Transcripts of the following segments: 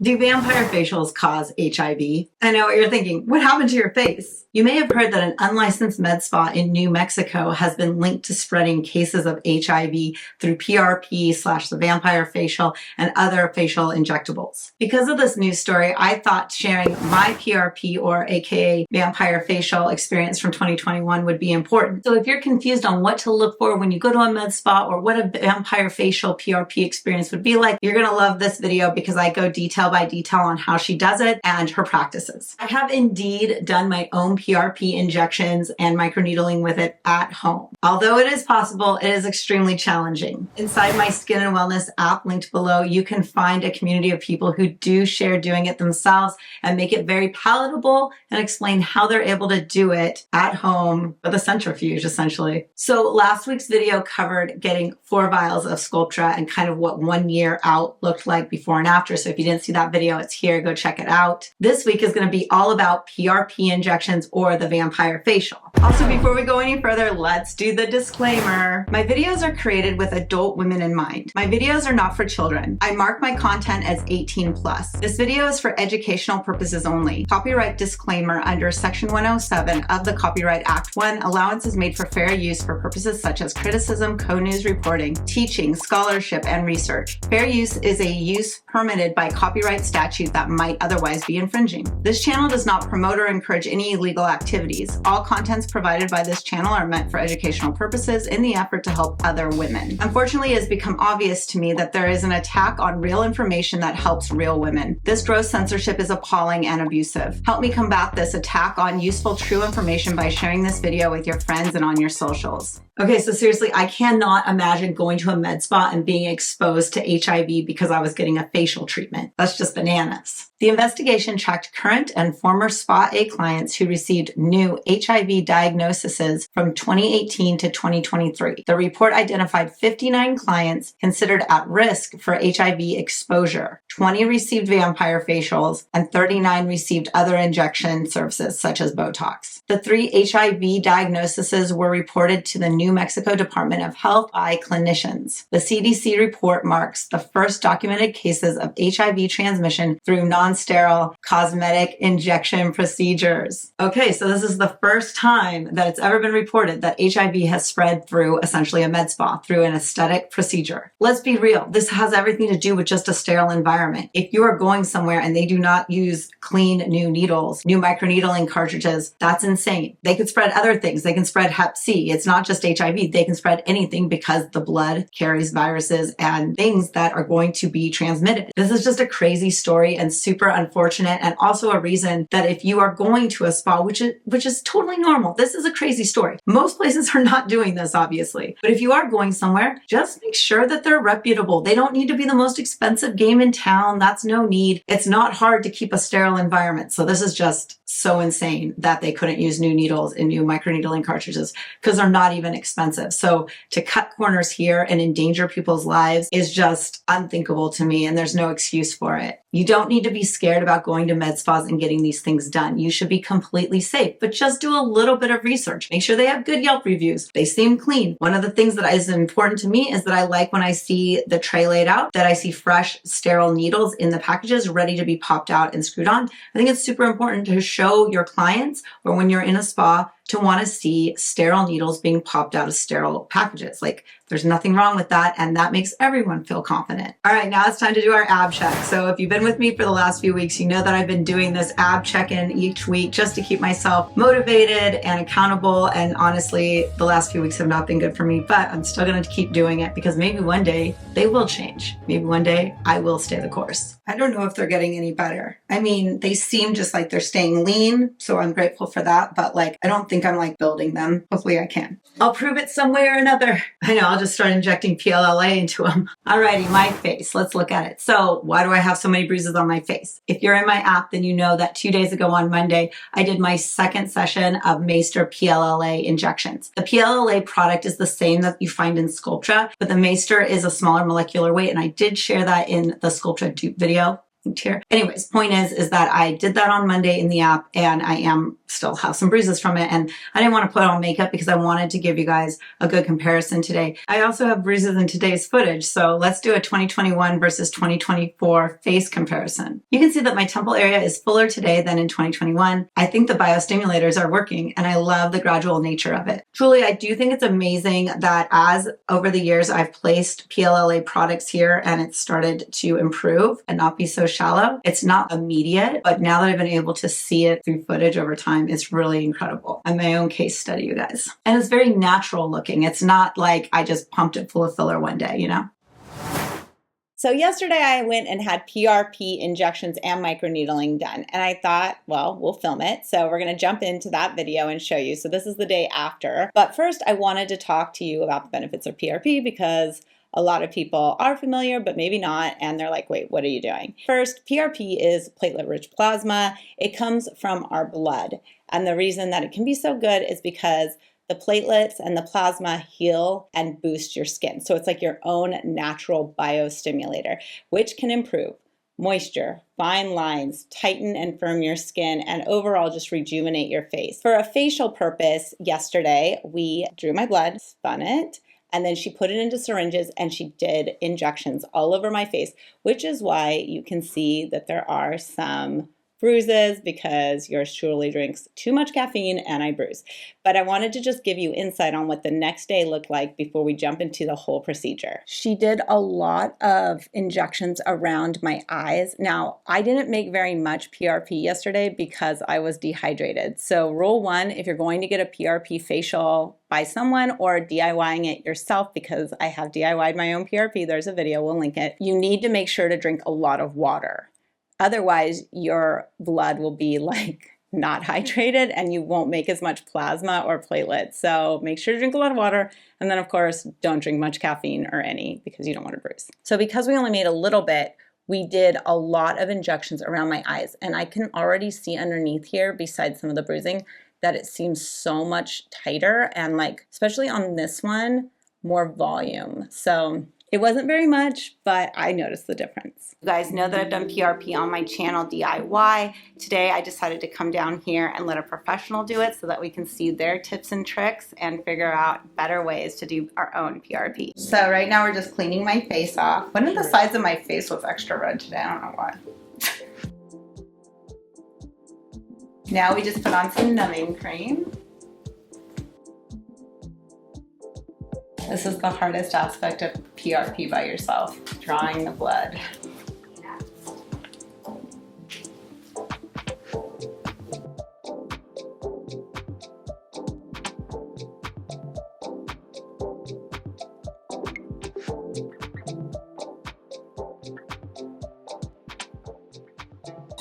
Do vampire facials cause HIV? I know what you're thinking. What happened to your face? You may have heard that an unlicensed med spa in New Mexico has been linked to spreading cases of HIV through PRP / the vampire facial and other facial injectables. Because of this news story, I thought sharing my PRP or AKA vampire facial experience from 2021 would be important. So if you're confused on what to look for when you go to a med spa or what a vampire facial PRP experience would be like, you're going to love this video because I go detail by detail on how she does it and her practices. I have indeed done my own PRP injections and microneedling with it at home. Although it is possible, it is extremely challenging. Inside my Skin and Wellness app linked below, you can find a community of people who do share doing it themselves and make it very palatable and explain how they're able to do it at home with a centrifuge, essentially. So last week's video covered getting 4 vials of Sculptra and kind of what 1 year out looked like before and after. So if you didn't see that video, it's here. Go check it out. This week is going to be all about PRP injections or the vampire facial. Also, before we go any further, let's do the disclaimer. My videos are created with adult women in mind. My videos are not for children. I mark my content as 18+. This video is for educational purposes only. Copyright disclaimer under Section 107 of the Copyright Act 1, allowance is made for fair use for purposes such as criticism, co-news reporting, teaching, scholarship, and research. Fair use is a use permitted by copyright statute that might otherwise be infringing. This channel does not promote or encourage any illegal activities. All contents provided by this channel are meant for educational purposes in the effort to help other women. Unfortunately, it has become obvious to me that there is an attack on real information that helps real women. This gross censorship is appalling and abusive. Help me combat this attack on useful, true information by sharing this video with your friends and on your socials. Okay, so seriously, I cannot imagine going to a med spa and being exposed to HIV because I was getting a facial treatment. That's just bananas. The investigation tracked current and former Spa A clients who received new HIV diagnoses from 2018 to 2023. The report identified 59 clients considered at risk for HIV exposure. 20 received vampire facials and 39 received other injection services such as Botox. The 3 HIV diagnoses were reported to the New Mexico Department of Health by clinicians. The CDC report marks the first documented cases of HIV transmission through non-sterile cosmetic injection procedures. Okay, so this is the first time that it's ever been reported that HIV has spread through essentially a med spa, through an aesthetic procedure. Let's be real. This has everything to do with just a sterile environment. If you are going somewhere and they do not use clean new needles, new microneedling cartridges, that's insane. They can spread other things. They can spread Hep C. It's not just HIV. They can spread anything because the blood carries viruses and things that are going to be transmitted. This is just a crazy story and super unfortunate, and also a reason that if you are going to a spa, which is totally normal, this is a crazy story. Most places are not doing this, obviously. But if you are going somewhere, just make sure that they're reputable. They don't need to be the most expensive game in town. That's no need. It's not hard to keep a sterile environment. So this is just so insane that they couldn't use new needles and new microneedling cartridges because they're not even expensive. So to cut corners here and endanger people's lives is just unthinkable to me, and there's no excuse for it. You don't need to be scared about going to med spas and getting these things done. You should be completely safe, but just do a little bit of research. Make sure they have good Yelp reviews. They seem clean. One of the things that is important to me is that I like when I see the tray laid out, that I see fresh, sterile needles in the packages ready to be popped out and screwed on. I think it's super important to show your clients, or when you're in a spa, to want to see sterile needles being popped out of sterile packages. Like, there's nothing wrong with that, and that makes everyone feel confident. All right, now it's time to do our ab check. So if you've been with me for the last few weeks, you know that I've been doing this ab check-in each week just to keep myself motivated and accountable. And honestly, the last few weeks have not been good for me, but I'm still going to keep doing it because maybe one day they will change. Maybe one day I will stay the course. I don't know if they're getting any better. I mean, they seem just like they're staying lean, so I'm grateful for that, but like, I don't think I'm like building them. Hopefully I can. I'll prove it some way or another. I know, I'll just start injecting PLLA into them. Alrighty, my face. Let's look at it. So why do I have so many bruises on my face? If you're in my app, then you know that 2 days ago on Monday, I did my second session of Maester PLLA injections. The PLLA product is the same that you find in Sculptra, but the Maester is a smaller molecular weight, and I did share that in the Sculptra dupe video. here. Anyways, point is that I did that on Monday in the app, and I am still have some bruises from it. And I didn't want to put on makeup because I wanted to give you guys a good comparison today. I also have bruises in today's footage. So let's do a 2021 versus 2024 face comparison. You can see that my temple area is fuller today than in 2021. I think the biostimulators are working, and I love the gradual nature of it. Truly, I do think it's amazing that as over the years I've placed PLLA products here and it's started to improve and not be so shallow. It's not immediate, but now that I've been able to see it through footage over time, it's really incredible. I'm my own case study, you guys. And it's very natural looking. It's not like I just pumped it full of filler one day, you know? So yesterday I went and had PRP injections and microneedling done, and I thought, well, we'll film it. So we're gonna jump into that video and show you. So this is the day after. But first I wanted to talk to you about the benefits of PRP because a lot of people are familiar, but maybe not, and they're like, wait, what are you doing? First, PRP is platelet-rich plasma. It comes from our blood, and the reason that it can be so good is because the platelets and the plasma heal and boost your skin. So it's like your own natural biostimulator, which can improve moisture, fine lines, tighten and firm your skin, and overall just rejuvenate your face. For a facial purpose, yesterday we drew my blood, spun it, and then she put it into syringes and she did injections all over my face, which is why you can see that there are some bruises because yours truly drinks too much caffeine and I bruise. But I wanted to just give you insight on what the next day looked like before we jump into the whole procedure. She did a lot of injections around my eyes. Now, I didn't make very much PRP yesterday because I was dehydrated. So rule one, if you're going to get a PRP facial by someone or DIYing it yourself, because I have DIY'd my own PRP, there's a video, we'll link it, you need to make sure to drink a lot of water. Otherwise, your blood will be like not hydrated and you won't make as much plasma or platelets. So make sure to drink a lot of water. And then of course, don't drink much caffeine or any because you don't want to bruise. So because we only made a little bit, we did a lot of injections around my eyes. And I can already see underneath here, besides some of the bruising, that it seems so much tighter and like, especially on this one, more volume. So it wasn't very much, but I noticed the difference. You guys know that I've done PRP on my channel DIY. Today I decided to come down here and let a professional do it so that we can see their tips and tricks and figure out better ways to do our own PRP. So right now we're just cleaning my face off. One of the sides of my face was extra red today, I don't know why. Now we just put on some numbing cream. This is the hardest aspect of PRP by yourself, drawing the blood.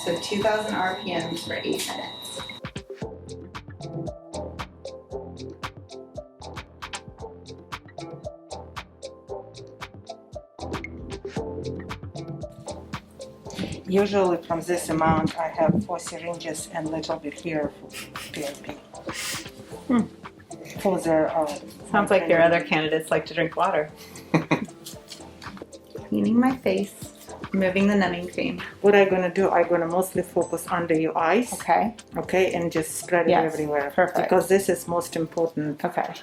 So 2,000 RPMs for 8 minutes. Usually from this amount I have 4 syringes and a little bit here for PRP. For the, Sounds like your other candidates like to drink water. Cleaning my face, removing the numbing cream. what I'm gonna do, I'm gonna mostly focus under your eyes. Okay. Okay, and just spread it everywhere. Perfect. Because this is most important. Okay.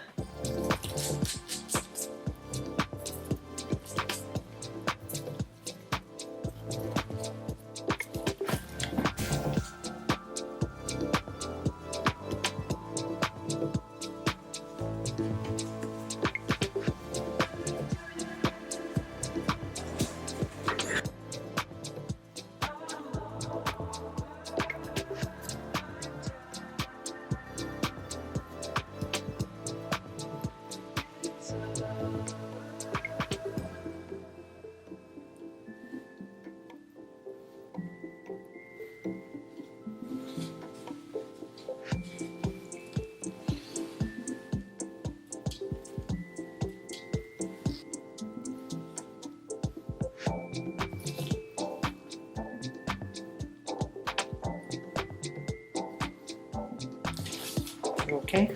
Okay.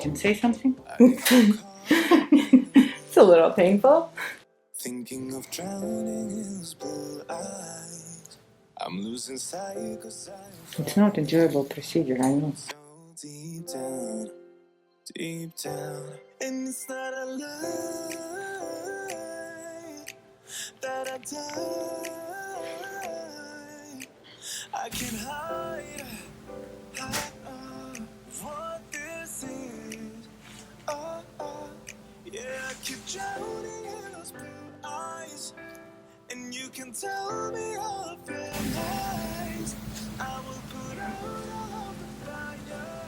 Can you say something? It's a little painful. Thinking of drowning in his blue eyes. I'm losing sight 'cause I'm It's not enjoyable procedure, I know. so deep down. And it's not a lie that I die. I can hide what this is. Yeah, I keep drowning in those blue eyes. And you can tell me all of your lies. I will put out all the fire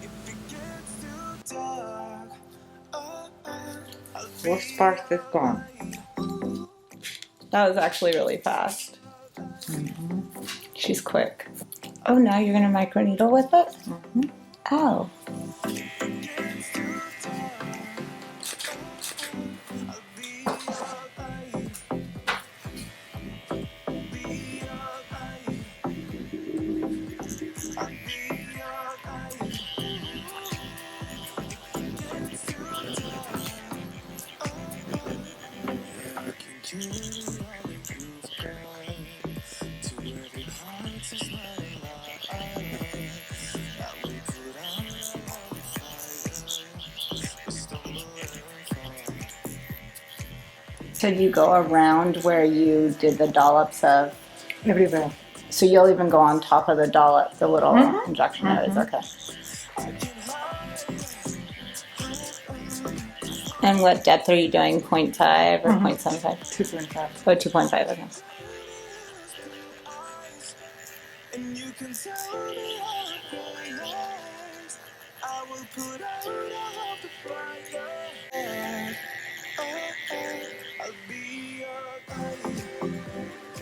if it gets too dark. Worst part is gone. That was actually really fast. She's quick. Oh, now you're gonna microneedle with it? Oh. So you go around where you did the dollops of, Everywhere. so you'll even go on top of the dollop, the little injection areas, okay. And what depth are you doing, 0.5 or 0.75? 2.5. Oh, 2.5, okay. And you can tell me all of your lies. I will put out all the fire. I'll be your guide.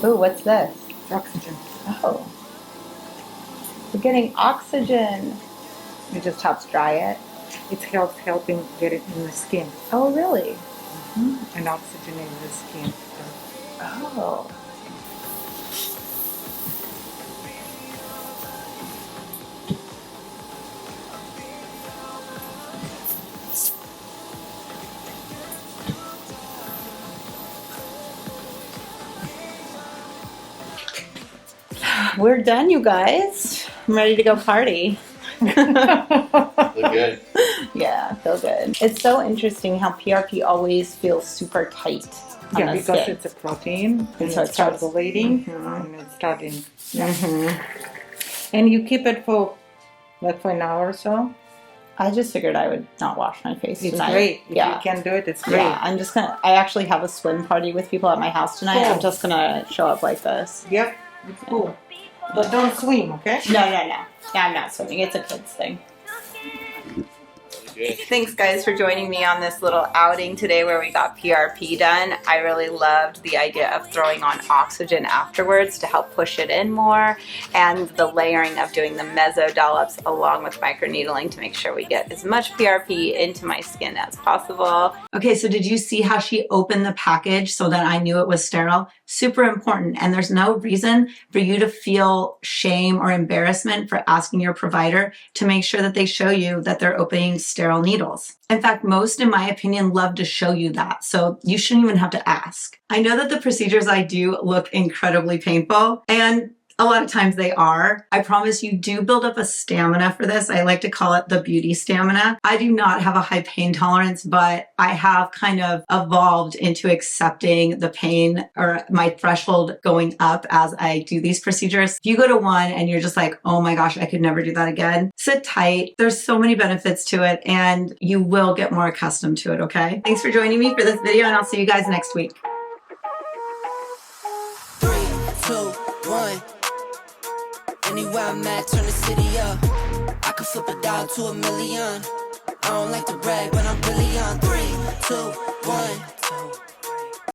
Ooh, what's this? Oxygen. Oh. We're getting oxygen. It just helps dry it. It helps helping get it in the skin. Oh, really? And oxygenate the skin. Oh. We're done, you guys. I'm ready to go party. Look good. Yeah, feel good. It's so interesting how PRP always feels super tight on Yeah, the because skin. it's a protein and so it it starts starts- bleeding and it's starting. And you keep it for like for an hour or so. I just figured I would not wash my face It's tonight. great. If Yeah. you can do it, it's great. Yeah, I actually have a swim party with people at my house tonight. Cool. I'm just gonna show up like this. Yep, it's cool. But don't swim, okay? No. Yeah, I'm not swimming. It's a kid's thing. Good. Thanks, guys, for joining me on this little outing today where we got PRP done. I really loved the idea of throwing on oxygen afterwards to help push it in more, and the layering of doing the meso dollops along with microneedling to make sure we get as much PRP into my skin as possible. Okay, so did you see how she opened the package so that I knew it was sterile? Super important. And there's no reason for you to feel shame or embarrassment for asking your provider to make sure that they show you that they're opening sterile needles. In fact, most, in my opinion, love to show you that. So you shouldn't even have to ask. I know that the procedures I do look incredibly painful, and a lot of times they are. I promise you do build up a stamina for this. I like to call it the beauty stamina. I do not have a high pain tolerance, but I have kind of evolved into accepting the pain or my threshold going up as I do these procedures. If you go to one and you're just like, oh my gosh, I could never do that again, sit tight. There's so many benefits to it and you will get more accustomed to it, okay? Thanks for joining me for this video and I'll see you guys next week. 3, 2, 1. money where I'm at, turn the city up. I could flip $1 to $1 million. I don't like to brag, but I'm really on 3, 2,